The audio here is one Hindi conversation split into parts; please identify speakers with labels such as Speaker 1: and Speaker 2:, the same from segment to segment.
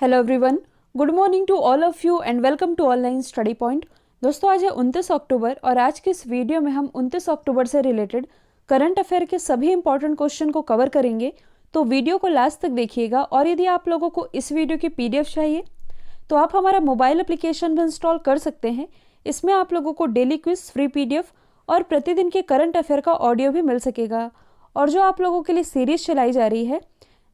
Speaker 1: Hello everyone, good morning to all of you and welcome to online study point. दोस्तों, आज है 29 अक्टूबर और आज के इस वीडियो में हम 29 अक्टूबर से रिलेटेड करंट अफेयर के सभी इंपॉर्टेंट क्वेश्चन को कवर करेंगे। तो वीडियो को लास्ट तक देखिएगा और यदि आप लोगों को इस वीडियो की पीडीएफ चाहिए तो आप हमारा मोबाइल एप्लीकेशन भी इंस्टॉल कर सकते हैं। इसमें आप लोगों को डेली क्विज, फ्री पीडीएफ और प्रतिदिन के करंट अफेयर का ऑडियो भी मिल सकेगा। और जो आप लोगों के लिए सीरीज चलाई जा रही है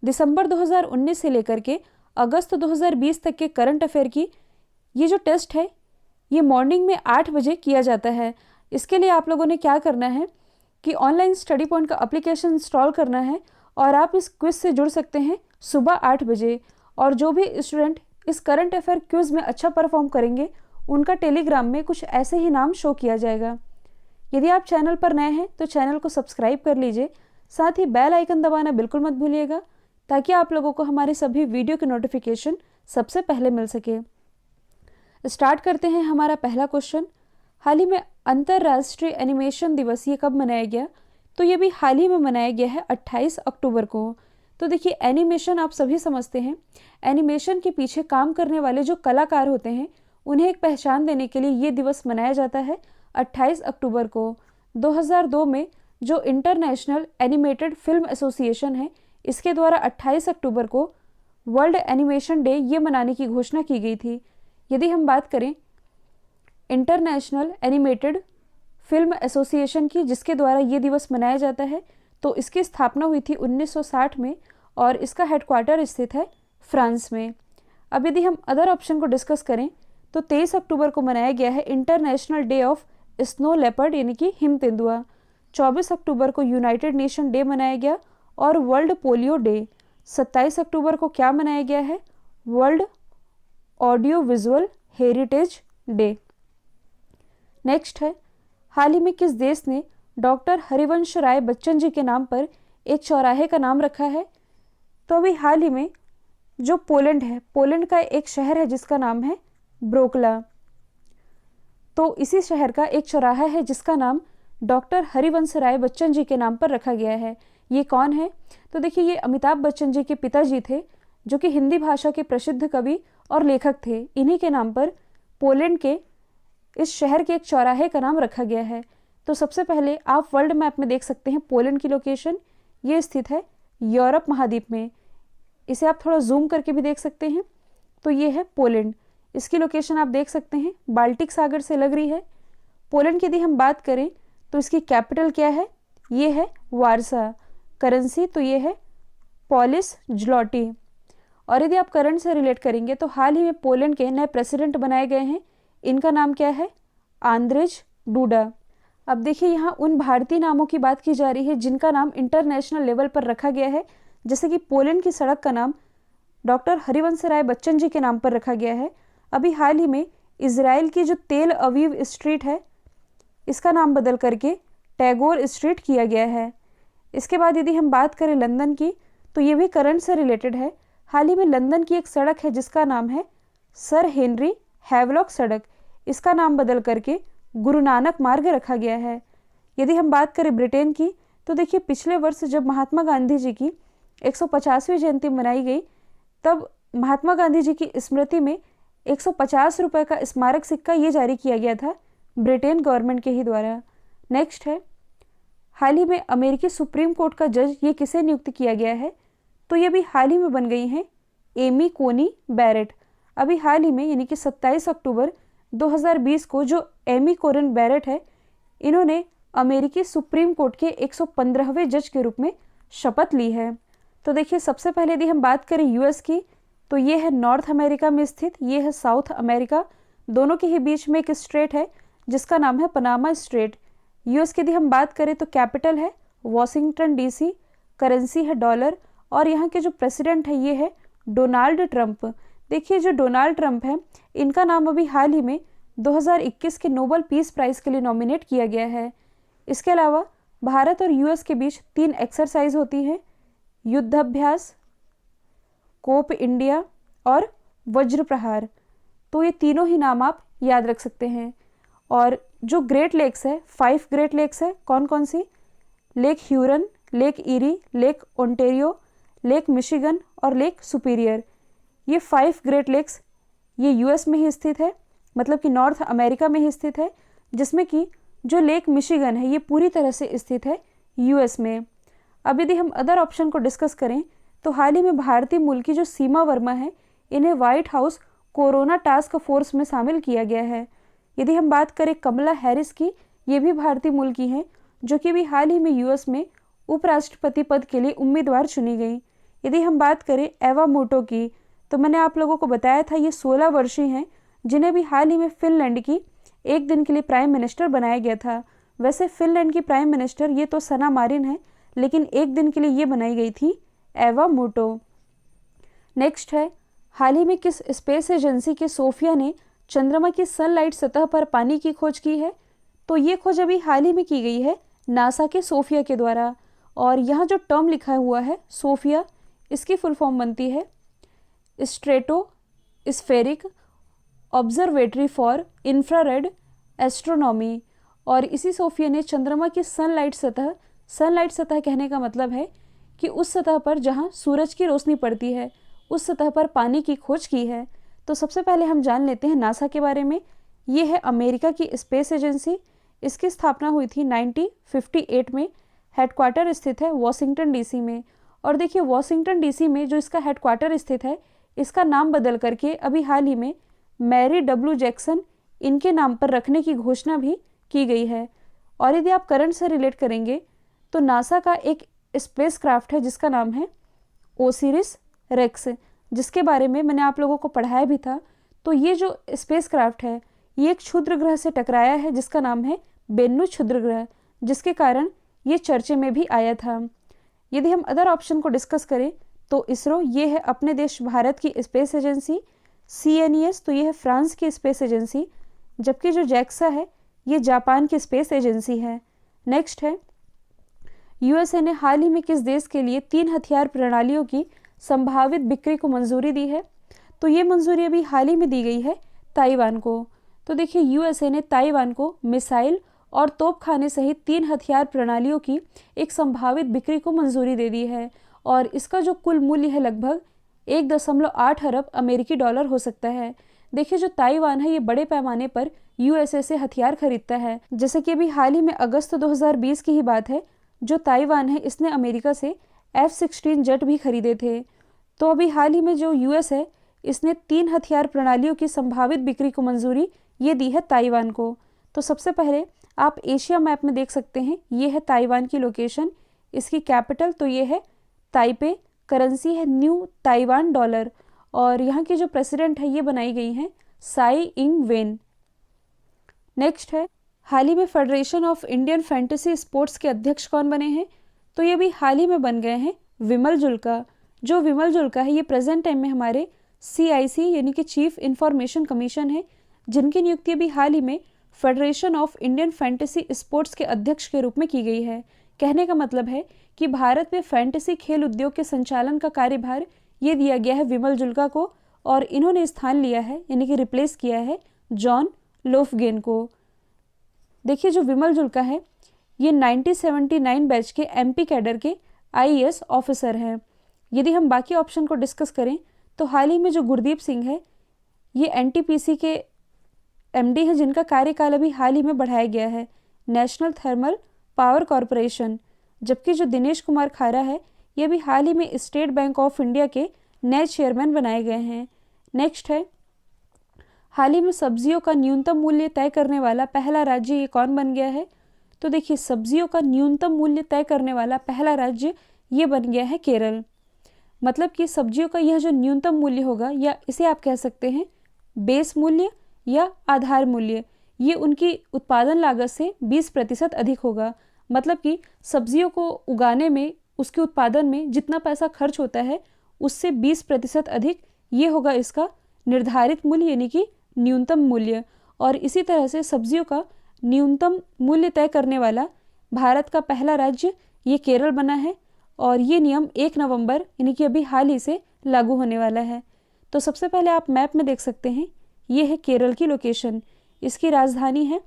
Speaker 1: दिसंबर 2019 से लेकर के अगस्त 2020 तक के करंट अफेयर की, ये जो टेस्ट है ये मॉर्निंग में 8 बजे किया जाता है। इसके लिए आप लोगों ने क्या करना है कि ऑनलाइन स्टडी पॉइंट का एप्लीकेशन इंस्टॉल करना है और आप इस क्विज से जुड़ सकते हैं सुबह 8 बजे। और जो भी स्टूडेंट इस करंट अफेयर क्विज में अच्छा परफॉर्म करेंगे उनका टेलीग्राम में कुछ ऐसे ही नाम शो किया जाएगा। यदि आप चैनल पर नए हैं तो चैनल को सब्सक्राइब कर लीजिए, साथ ही बेल आइकन दबाना बिल्कुल मत भूलिएगा ताकि आप लोगों को हमारे सभी वीडियो के नोटिफिकेशन सबसे पहले मिल सके। स्टार्ट करते हैं हमारा पहला क्वेश्चन। हाल ही में अंतर्राष्ट्रीय एनिमेशन दिवस ये कब मनाया गया? तो ये भी हाल ही में मनाया गया है 28 अक्टूबर को। तो देखिए, एनिमेशन आप सभी समझते हैं, एनिमेशन के पीछे काम करने वाले जो कलाकार होते हैं उन्हें एक पहचान देने के लिए ये दिवस मनाया जाता है 28 अक्टूबर को। 2002 में जो इंटरनेशनल एनिमेटेड फिल्म एसोसिएशन है इसके द्वारा 28 अक्टूबर को वर्ल्ड एनिमेशन डे ये मनाने की घोषणा की गई थी। यदि हम बात करें इंटरनेशनल एनिमेटेड फिल्म एसोसिएशन की, जिसके द्वारा ये दिवस मनाया जाता है, तो इसकी स्थापना हुई थी 1960 में और इसका हेडक्वार्टर स्थित है फ्रांस में। अब यदि हम अदर ऑप्शन को डिस्कस करें तो 23 अक्टूबर को मनाया गया है international day of snow leopard यानी कि हिम तेंदुआ। 24 अक्टूबर को यूनाइटेड नेशन डे मनाया गया और वर्ल्ड पोलियो डे। 27 अक्टूबर को क्या मनाया गया है? World audio visual heritage day. Next है, हाल ही में किस देश ने डॉक्टर हरिवंश राय बच्चन जी के नाम पर एक चौराहे का नाम रखा है? तो अभी हाल ही में जो पोलैंड है, पोलैंड का एक शहर है जिसका नाम है ब्रोकला, तो इसी शहर का एक चौराहा है जिसका नाम डॉक्टर हरिवंश राय बच्चन जी के नाम पर रखा गया है। ये कौन है? तो देखिए, ये अमिताभ बच्चन जी के पिताजी थे जो कि हिंदी भाषा के प्रसिद्ध कवि और लेखक थे। इन्हीं के नाम पर पोलैंड के इस शहर के एक चौराहे का नाम रखा गया है। तो सबसे पहले आप वर्ल्ड मैप में देख सकते हैं पोलैंड की लोकेशन, ये स्थित है यूरोप महाद्वीप में। इसे आप थोड़ा जूम करके भी देख सकते हैं। तो ये है पोलैंड, इसकी लोकेशन आप देख सकते हैं बाल्टिक सागर से लग रही है। पोलैंड की यदि हम बात करें तो इसकी कैपिटल क्या है? ये है वारसा। करेंसी तो ये है पॉलिश ज्लॉटी। और यदि आप करंट से रिलेट करेंगे तो हाल ही में पोलैंड के नए प्रेसिडेंट बनाए गए हैं, इनका नाम क्या है? Andrzej DUDA. अब देखिए, यहाँ उन भारतीय नामों की बात की जा रही है जिनका नाम इंटरनेशनल लेवल पर रखा गया है, जैसे कि पोलैंड की सड़क का नाम डॉक्टर हरिवंश राय बच्चन जी के नाम पर रखा गया है। अभी हाल ही में इजराइल की जो तेल अवीव स्ट्रीट है इसका नाम बदल करके टैगोर स्ट्रीट किया गया है। इसके बाद यदि हम बात करें लंदन की, तो ये भी करंट से रिलेटेड है। हाल ही में लंदन की एक सड़क है जिसका नाम है सर हेनरी हैवलॉक सड़क, इसका नाम बदल करके गुरु नानक मार्ग रखा गया है। यदि हम बात करें ब्रिटेन की, तो देखिए, पिछले वर्ष जब महात्मा गांधी जी की 150वीं जयंती मनाई गई तब महात्मा गांधी जी की स्मृति में 150 रुपये का स्मारक सिक्का ये जारी किया गया था ब्रिटेन गवर्नमेंट के ही द्वारा। नेक्स्ट है, हाल ही में अमेरिकी सुप्रीम कोर्ट का जज ये किसे नियुक्त किया गया है? तो ये भी हाल ही में बन गई हैं एमी कोनी बैरेट। अभी हाल ही में यानी कि 27 अक्टूबर 2020 को जो एमी कोरन बैरेट है, इन्होंने अमेरिकी सुप्रीम कोर्ट के 115वें जज के रूप में शपथ ली है। तो देखिए, सबसे पहले यदि हम बात करें यूएस की, तो ये है नॉर्थ अमेरिका में स्थित, ये है साउथ अमेरिका। दोनों के ही बीच में एक स्ट्रेट है जिसका नाम है पनामा स्ट्रेट। यूएस की यदि हम बात करें तो कैपिटल है वॉशिंगटन डीसी, करेंसी है डॉलर और यहाँ के जो प्रेसिडेंट है ये है डोनाल्ड ट्रंप। देखिए, जो डोनाल्ड ट्रंप है इनका नाम अभी हाल ही में 2021 के नोबेल पीस प्राइज के लिए नॉमिनेट किया गया है। इसके अलावा भारत और यूएस के बीच 3 एक्सरसाइज होती हैं, युद्धाभ्यास, कोप इंडिया और वज्र प्रहार। तो ये तीनों ही नाम आप याद रख सकते हैं। और जो ग्रेट लेक्स है, 5 ग्रेट लेक्स है, कौन कौन सी? Lake Huron, Lake Erie, Lake Ontario, Lake Michigan और लेक सुपीरियर। ये 5 ग्रेट लेक्स ये यूएस में ही स्थित है, मतलब कि नॉर्थ अमेरिका में ही स्थित है, जिसमें कि जो लेक मिशिगन है ये पूरी तरह से स्थित है यूएस में। अब यदि हम अदर ऑप्शन को डिस्कस करें तो हाल ही में भारतीय मूल की जो सीमा वर्मा है, इन्हें white house corona task force में शामिल किया गया है। यदि हम बात करें कमला हैरिस की, ये भी भारतीय मूल की हैं, जो कि भी हाल ही में यूएस में उपराष्ट्रपति पद के लिए उम्मीदवार चुनी गई। यदि हम बात करें एवा मोटो की, तो मैंने आप लोगों को बताया था ये 16 वर्षीय हैं, जिन्हें भी हाल ही में फिनलैंड की एक दिन के लिए प्राइम मिनिस्टर बनाया गया था। वैसे फिनलैंड की प्राइम मिनिस्टर ये तो सना मारिन है, लेकिन एक दिन के लिए ये बनाई गई थी एवा मोटो। नेक्स्ट है, हाल ही में किस स्पेस एजेंसी के सोफिया ने चंद्रमा की सनलाइट सतह पर पानी की खोज की है? तो ये खोज अभी हाल ही में की गई है नासा के सोफिया के द्वारा। और यहाँ जो टर्म लिखा हुआ है सोफिया, इसकी फुल फॉर्म बनती है strato spheric observatory for infrared astronomy. और इसी सोफिया ने चंद्रमा की सनलाइट सतह कहने का मतलब है कि उस सतह पर जहाँ सूरज की रोशनी पड़ती है, उस सतह पर पानी की खोज की है। तो सबसे पहले हम जान लेते हैं नासा के बारे में। ये है अमेरिका की स्पेस एजेंसी। इसकी स्थापना हुई थी 1958 में। हेडक्वार्टर स्थित है वॉशिंगटन डीसी में। और देखिए वॉशिंगटन डीसी में जो इसका हेडक्वार्टर स्थित है, इसका नाम बदल करके अभी हाल ही में मैरी डब्ल्यू जैक्सन इनके नाम पर रखने की घोषणा भी की गई है। और यदि आप करंट से रिलेट करेंगे तो नासा का एक स्पेस क्राफ्ट है जिसका नाम है ओसिरिस रेक्स, जिसके बारे में मैंने आप लोगों को पढ़ाया भी था। तो ये जो स्पेस क्राफ्ट है ये एक क्षुद्र ग्रह से टकराया है जिसका नाम है बेन्नु क्षुद्र ग्रह, जिसके कारण ये चर्चे में भी आया था। यदि हम अदर ऑप्शन को डिस्कस करें तो इसरो ये है अपने देश भारत की स्पेस एजेंसी। CNES तो ये है फ्रांस की स्पेस एजेंसी, जबकि जो जैक्सा है ये जापान की स्पेस एजेंसी है। नेक्स्ट है, यूएसए ने हाल ही में किस देश के लिए 3 हथियार प्रणालियों की संभावित बिक्री को मंजूरी दी है? तो ये मंजूरी अभी हाल ही में दी गई है ताइवान को। तो देखिए यूएसए ने ताइवान को मिसाइल और तोपखाने सहित 3 हथियार प्रणालियों की एक संभावित बिक्री को मंजूरी दे दी है। और इसका जो कुल मूल्य है लगभग 1.8 अरब अमेरिकी डॉलर हो सकता है। देखिए जो ताइवान है ये बड़े पैमाने पर यूएसए से हथियार खरीदता है। जैसे कि अभी हाल ही में अगस्त 2020 की ही बात है, जो ताइवान है इसने अमेरिका से F-16 जेट भी खरीदे थे। तो अभी हाल ही में जो यूएस है इसने 3 हथियार प्रणालियों की संभावित बिक्री को मंजूरी ये दी है ताइवान को। तो सबसे पहले आप एशिया मैप में देख सकते हैं, ये है ताइवान की लोकेशन। इसकी कैपिटल तो ये है ताइपे, करेंसी है न्यू ताइवान डॉलर। और यहाँ की जो प्रेसिडेंट है ये बनाई गई हैं साई इंग वेन। नेक्स्ट है, हाल ही में federation of Indian fantasy sports के अध्यक्ष कौन बने हैं? तो ये भी हाल ही में बन गए हैं विमल जुल्का। जो विमल जुल्का है ये प्रेजेंट टाइम में हमारे CIC यानी कि चीफ इंफॉर्मेशन कमीशन है, जिनकी नियुक्ति भी हाल ही में federation of Indian fantasy sports के अध्यक्ष के रूप में की गई है। कहने का मतलब है कि भारत में फैंटेसी खेल उद्योग के संचालन का कार्यभार ये दिया गया है विमल जुल्का को, और इन्होंने स्थान लिया है यानी कि रिप्लेस किया है जॉन लोफगेन को। देखिए जो विमल जुल्का है ये 1979 बैच के MP कैडर के IAS ऑफिसर हैं। यदि हम बाकी ऑप्शन को डिस्कस करें तो हाल ही में जो गुरदीप सिंह है ये NTPC के MD हैं, जिनका कार्यकाल अभी हाल ही में बढ़ाया गया है नेशनल थर्मल पावर कॉरपोरेशन। जबकि जो दिनेश कुमार खारा है ये भी हाल ही में स्टेट बैंक ऑफ इंडिया के नए चेयरमैन बनाए गए हैं। नेक्स्ट है, हाल ही में सब्जियों का न्यूनतम मूल्य तय करने वाला पहला राज्य ये कौन बन गया है? तो देखिए सब्जियों का न्यूनतम मूल्य तय करने वाला पहला राज्य ये बन गया है केरल। मतलब कि सब्जियों का यह जो न्यूनतम मूल्य होगा, या इसे आप कह सकते हैं बेस मूल्य या आधार मूल्य, ये उनकी उत्पादन लागत से 20% अधिक होगा। मतलब कि सब्जियों को उगाने में, उसके उत्पादन में जितना पैसा खर्च होता है उससे 20% अधिक ये होगा इसका निर्धारित मूल्य यानी कि न्यूनतम मूल्य। और इसी तरह से सब्जियों का न्यूनतम मूल्य तय करने वाला भारत का पहला राज्य ये केरल बना है। और ये नियम 1 नवंबर यानी कि अभी हाल ही से लागू होने वाला है। तो सबसे पहले आप मैप में देख सकते हैं, ये है केरल की लोकेशन। इसकी राजधानी है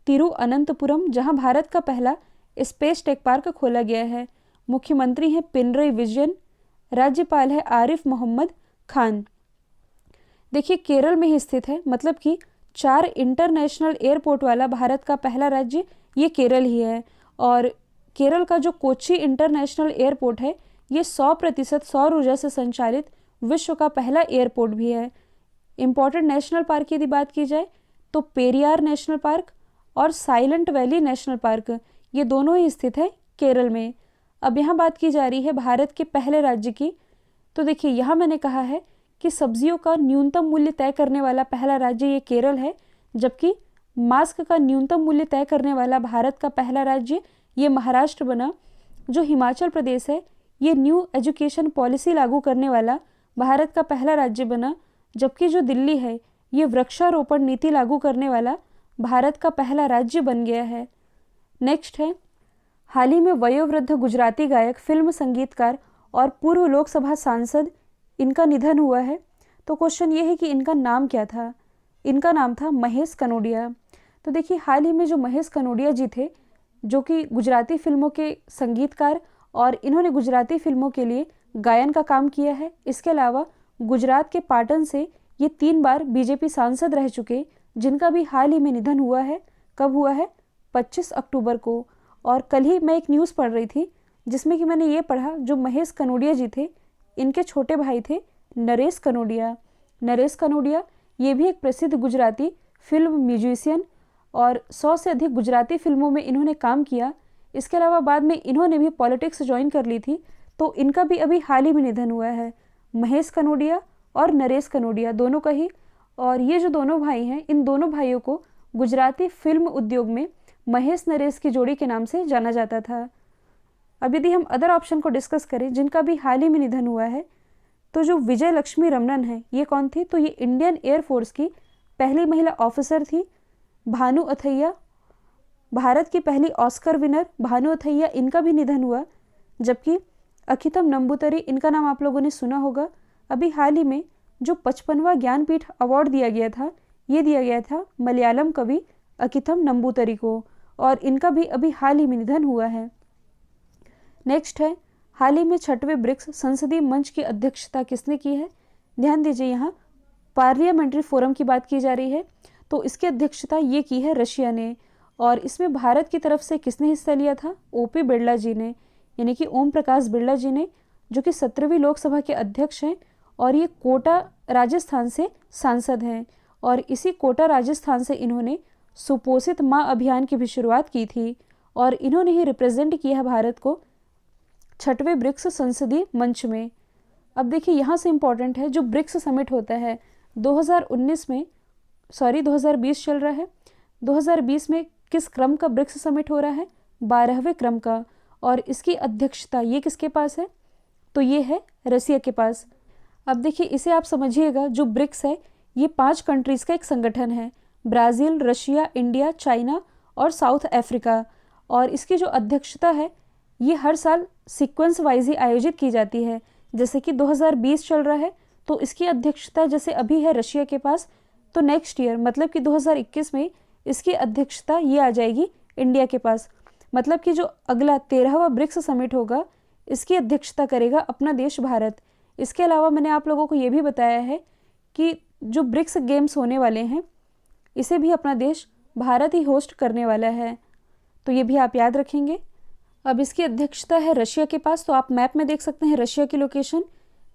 Speaker 1: तिरुअनंतपुरम, जहां भारत का पहला स्पेस टेक पार्क खोला गया है। मुख्यमंत्री हैं पिनरई विजयन, राज्यपाल है आरिफ मोहम्मद खान। देखिए केरल में ही स्थित है, मतलब कि 4 इंटरनेशनल एयरपोर्ट वाला भारत का पहला राज्य ये केरल ही है। और केरल का जो कोच्चि इंटरनेशनल एयरपोर्ट है ये 100% सौर ऊर्जा से संचालित विश्व का पहला एयरपोर्ट भी है। इम्पॉर्टेंट नेशनल पार्क की यदि बात की जाए तो पेरियार नेशनल पार्क और साइलेंट वैली नेशनल पार्क ये दोनों ही स्थित है केरल में। अब यहाँ बात की जा रही है भारत के पहले राज्य की। तो देखिए यहाँ मैंने कहा है कि सब्जियों का न्यूनतम मूल्य तय करने वाला पहला राज्य ये केरल है, जबकि मास्क का न्यूनतम मूल्य तय करने वाला भारत का पहला राज्य ये महाराष्ट्र बना। जो हिमाचल प्रदेश है ये न्यू एजुकेशन पॉलिसी लागू करने वाला भारत का पहला राज्य बना, जबकि जो दिल्ली है ये वृक्षारोपण नीति लागू करने वाला भारत का पहला राज्य बन गया है। नेक्स्ट है, हाल ही में वयोवृद्ध गुजराती गायक, फिल्म संगीतकार और पूर्व लोकसभा सांसद इनका निधन हुआ है। तो क्वेश्चन ये है कि इनका नाम क्या था। इनका नाम था महेश कनोडिया। तो देखिए हाल ही में जो महेश कनोडिया जी थे, जो कि गुजराती फिल्मों के संगीतकार और इन्होंने गुजराती फिल्मों के लिए गायन का काम किया है। इसके अलावा गुजरात के पाटन से ये 3 बार बीजेपी सांसद रह चुके, जिनका भी हाल ही में निधन हुआ है। कब हुआ है? 25 अक्टूबर को। और कल ही मैं एक न्यूज़ पढ़ रही थी जिसमें कि मैंने ये पढ़ा, जो महेश कनोडिया जी थे इनके छोटे भाई थे नरेश कनोडिया। नरेश कनोडिया ये भी एक प्रसिद्ध गुजराती फिल्म म्यूजिशियन और 100 से अधिक गुजराती फिल्मों में इन्होंने काम किया। इसके अलावा बाद में इन्होंने भी पॉलिटिक्स ज्वाइन कर ली थी। तो इनका भी अभी हाल ही में निधन हुआ है, महेश कनोडिया और नरेश कनोडिया दोनों का ही। और ये जो दोनों भाई हैं, इन दोनों भाइयों को गुजराती फिल्म उद्योग में महेश नरेश की जोड़ी के नाम से जाना जाता था। अब यदि हम अदर ऑप्शन को डिस्कस करें जिनका भी हाल ही में निधन हुआ है, तो जो विजय लक्ष्मी रमनन है ये कौन थी? तो ये इंडियन एयरफोर्स की पहली महिला ऑफिसर थी। भानु अथैया, भारत की पहली ऑस्कर विनर भानु अथैया, इनका भी निधन हुआ। जबकि अकिथम नंबूतरी, इनका नाम आप लोगों ने सुना होगा। अभी हाल ही में जो 55वां ज्ञानपीठ अवार्ड दिया गया था, ये दिया गया था मलयालम कवि अकिथम नंबूतरी को, और इनका भी अभी हाल ही में निधन हुआ है। नेक्स्ट है, हाल ही में 6वें ब्रिक्स संसदीय मंच की अध्यक्षता किसने की है? ध्यान दीजिए, यहाँ पार्लियामेंट्री फोरम की बात की जा रही है। तो इसकी अध्यक्षता ये की है रशिया ने। और इसमें भारत की तरफ से किसने हिस्सा लिया था? ओपी बिरला जी ने, यानी कि ओम प्रकाश बिरला जी ने, जो कि 17वीं लोकसभा के अध्यक्ष हैं और ये कोटा राजस्थान से सांसद हैं। और इसी कोटा राजस्थान से इन्होंने सुपोषित माँ अभियान की भी शुरुआत की थी और इन्होंने ही रिप्रेजेंट किया है भारत को 6वें ब्रिक्स संसदीय मंच में। अब देखिए यहाँ से इम्पॉर्टेंट है, जो ब्रिक्स समिट होता है 2020 चल रहा है। 2020 में किस क्रम का ब्रिक्स समिट हो रहा है? 12वें क्रम का। और इसकी अध्यक्षता ये किसके पास है? तो ये है रसिया के पास। अब देखिए इसे आप समझिएगा, जो ब्रिक्स है ये 5 कंट्रीज़ का एक संगठन है, ब्राज़ील, रशिया, इंडिया, चाइना और साउथ अफ्रीका। और इसकी जो अध्यक्षता है ये हर साल सीक्वेंस वाइज ही आयोजित की जाती है। जैसे कि 2020 चल रहा है तो इसकी अध्यक्षता जैसे अभी है रशिया के पास, तो नेक्स्ट ईयर मतलब कि 2021 में इसकी अध्यक्षता ये आ जाएगी इंडिया के पास। मतलब कि जो अगला 13वां ब्रिक्स समिट होगा इसकी अध्यक्षता करेगा अपना देश भारत। इसके अलावा मैंने आप लोगों को ये भी बताया है कि जो ब्रिक्स गेम्स होने वाले हैं इसे भी अपना देश भारत ही होस्ट करने वाला है, तो ये भी आप याद रखेंगे। अब इसकी अध्यक्षता है रशिया के पास। तो आप मैप में देख सकते हैं रशिया की लोकेशन।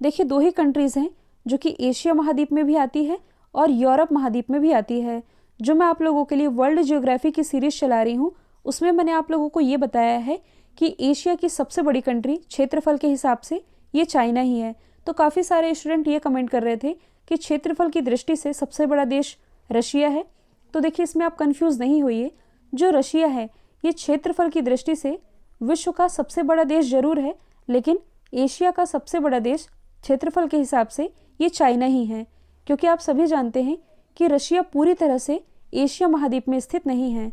Speaker 1: देखिए 2 ही कंट्रीज़ हैं जो कि एशिया महाद्वीप में भी आती है और यूरोप महाद्वीप में भी आती है। जो मैं आप लोगों के लिए वर्ल्ड ज्योग्राफी की सीरीज़ चला रही हूँ उसमें मैंने आप लोगों को ये बताया है कि एशिया की सबसे बड़ी कंट्री क्षेत्रफल के हिसाब से ये चाइना ही है। तो काफ़ी सारे स्टूडेंट ये कमेंट कर रहे थे कि क्षेत्रफल की दृष्टि से सबसे बड़ा देश रशिया है। तो देखिए इसमें आप कंफ्यूज नहीं होइए, जो रशिया है ये क्षेत्रफल की दृष्टि से विश्व का सबसे बड़ा देश जरूर है, लेकिन एशिया का सबसे बड़ा देश क्षेत्रफल के हिसाब से ये चाइना ही है। क्योंकि आप सभी जानते हैं कि रशिया पूरी तरह से एशिया महाद्वीप में स्थित नहीं है।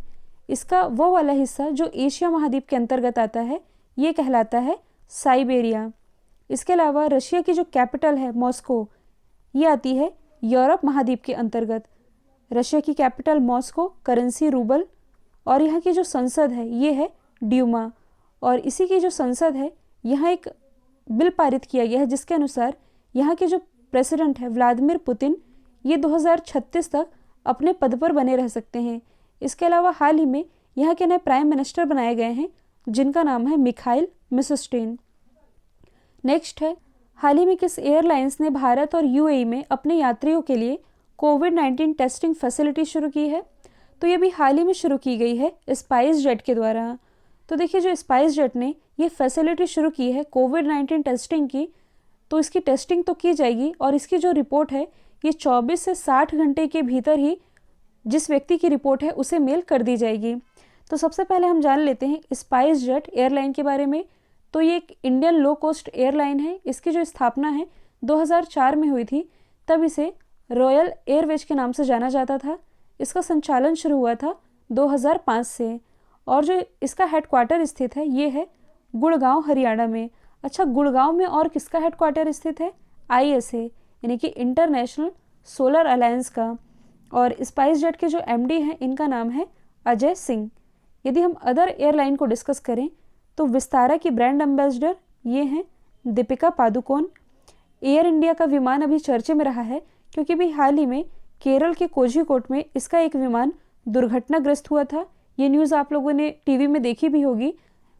Speaker 1: इसका वो वाला हिस्सा जो एशिया महाद्वीप के अंतर्गत आता है ये कहलाता है साइबेरिया। इसके अलावा रशिया की जो कैपिटल है मॉस्को, ये आती है यूरोप महाद्वीप के अंतर्गत। रशिया की कैपिटल मॉस्को, करेंसी रूबल, और यहाँ की जो संसद है ये है ड्यूमा। और इसी की जो संसद है यहाँ एक बिल पारित किया गया है जिसके अनुसार यहाँ के जो प्रेसिडेंट है व्लादिमीर पुतिन, ये 2036 तक अपने पद पर बने रह सकते हैं। इसके अलावा हाल ही में यहाँ के नए प्राइम मिनिस्टर बनाए गए हैं जिनका नाम है मिखाइल मिशस्टीन। नेक्स्ट है, हाल ही में किस एयरलाइंस ने भारत और यूएई में अपने यात्रियों के लिए कोविड-19 टेस्टिंग फैसिलिटी शुरू की है? तो ये भी हाल ही में शुरू की गई है स्पाइस जेट के द्वारा। तो देखिए, जो स्पाइस जेट ने ये फैसिलिटी शुरू की है कोविड-19 टेस्टिंग की, तो इसकी टेस्टिंग तो की जाएगी और इसकी जो रिपोर्ट है ये 24 से 60 घंटे के भीतर ही जिस व्यक्ति की रिपोर्ट है उसे मेल कर दी जाएगी। तो सबसे पहले हम जान लेते हैं स्पाइस जेट एयरलाइन के बारे में। तो ये एक इंडियन लो कॉस्ट एयरलाइन है। इसकी जो स्थापना है 2004 में हुई थी, तब इसे रॉयल एयरवेज के नाम से जाना जाता था। इसका संचालन शुरू हुआ था 2005 से और जो इसका हेडक्वार्टर स्थित है ये है गुड़गांव, हरियाणा में। अच्छा, गुड़गांव में और किसका हेडक्वार्टर स्थित है? ISA यानी कि इंटरनेशनल सोलर अलायंस का। और स्पाइस जेट के जो MD हैं इनका नाम है अजय सिंह। यदि हम अदर एयरलाइन को डिस्कस करें तो विस्तारा की ब्रांड एम्बेसडर ये हैं दीपिका पादुकोण। एयर इंडिया का विमान अभी चर्चे में रहा है क्योंकि भी हाल ही में केरल के कोझिकोड में इसका एक विमान दुर्घटनाग्रस्त हुआ था। ये न्यूज़ आप लोगों ने टीवी में देखी भी होगी,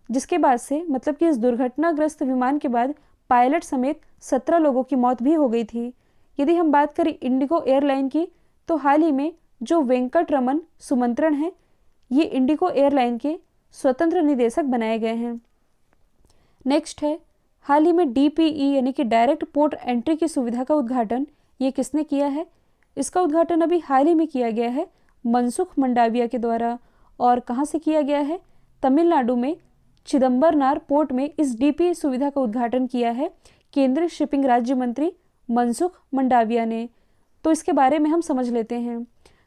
Speaker 1: जिसके बाद से मतलब कि इस दुर्घटनाग्रस्त विमान के बाद पायलट समेत 17 लोगों की मौत भी हो गई थी। यदि हम बात करें इंडिगो एयरलाइन की, तो हाल ही में जो वेंकट रमन सुमंत्रन हैं ये इंडिगो एयरलाइन के स्वतंत्र निदेशक बनाए गए हैं। नेक्स्ट है, हाल ही में DPE यानी कि डायरेक्ट पोर्ट एंट्री की सुविधा का उद्घाटन ये किसने किया है? इसका उद्घाटन अभी हाल ही में किया गया है मनसुख मंडाविया के द्वारा। और कहाँ से किया गया है? तमिलनाडु में चिदम्बरनार पोर्ट में इस DPE सुविधा का उद्घाटन किया है केंद्रीय शिपिंग राज्य मंत्री मनसुख मंडाविया ने। तो इसके बारे में हम समझ लेते हैं।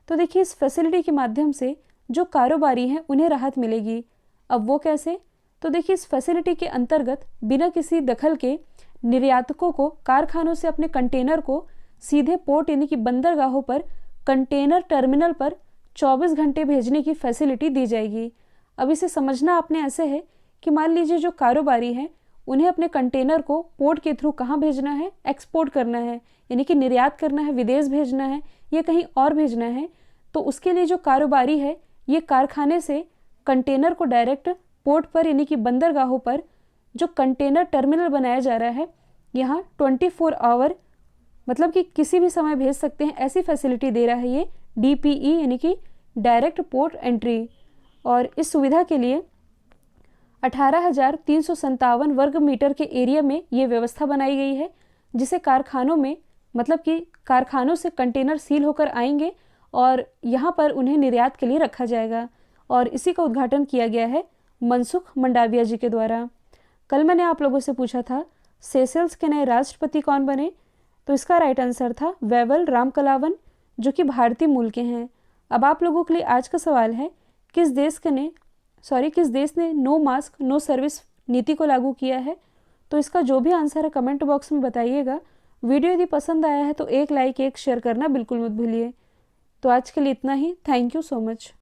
Speaker 1: तो देखिए, इस फैसिलिटी के माध्यम से जो कारोबारी हैं उन्हें राहत मिलेगी। अब वो कैसे? तो देखिए, इस फैसिलिटी के अंतर्गत बिना किसी दखल के निर्यातकों को कारखानों से अपने कंटेनर को सीधे पोर्ट यानी कि बंदरगाहों पर कंटेनर टर्मिनल पर 24 घंटे भेजने की फैसिलिटी दी जाएगी। अब इसे समझना आपने ऐसे है कि मान लीजिए जो कारोबारी हैं उन्हें अपने कंटेनर को पोर्ट के थ्रू कहाँ भेजना है? एक्सपोर्ट करना है, यानी कि निर्यात करना है, विदेश भेजना है या कहीं और भेजना है। तो उसके लिए जो कारोबारी है ये कारखाने से कंटेनर को डायरेक्ट पोर्ट पर यानी कि बंदरगाहों पर जो कंटेनर टर्मिनल बनाया जा रहा है यहाँ 24 आवर मतलब कि किसी भी समय भेज सकते हैं, ऐसी फैसिलिटी दे रहा है ये DPE यानी कि डायरेक्ट पोर्ट एंट्री। और इस सुविधा के लिए 18,357 वर्ग मीटर के एरिया में ये व्यवस्था बनाई गई है, जिसे कारखानों में मतलब कि कारखानों से कंटेनर सील होकर आएंगे और यहाँ पर उन्हें निर्यात के लिए रखा जाएगा। और इसी का उद्घाटन किया गया है मनसुख मंडाविया जी के द्वारा। कल मैंने आप लोगों से पूछा था सेशेल्स के नए राष्ट्रपति कौन बने, तो इसका राइट आंसर था वेवल रामकलावन, जो कि भारतीय मूल के हैं। अब आप लोगों के लिए आज का सवाल है, किस देश ने नो मास्क नो सर्विस नीति को लागू किया है? तो इसका जो भी आंसर है कमेंट बॉक्स में बताइएगा। वीडियो यदि पसंद आया है तो एक लाइक एक शेयर करना बिल्कुल मत भूलिए। तो आज के लिए इतना ही। Thank you so much.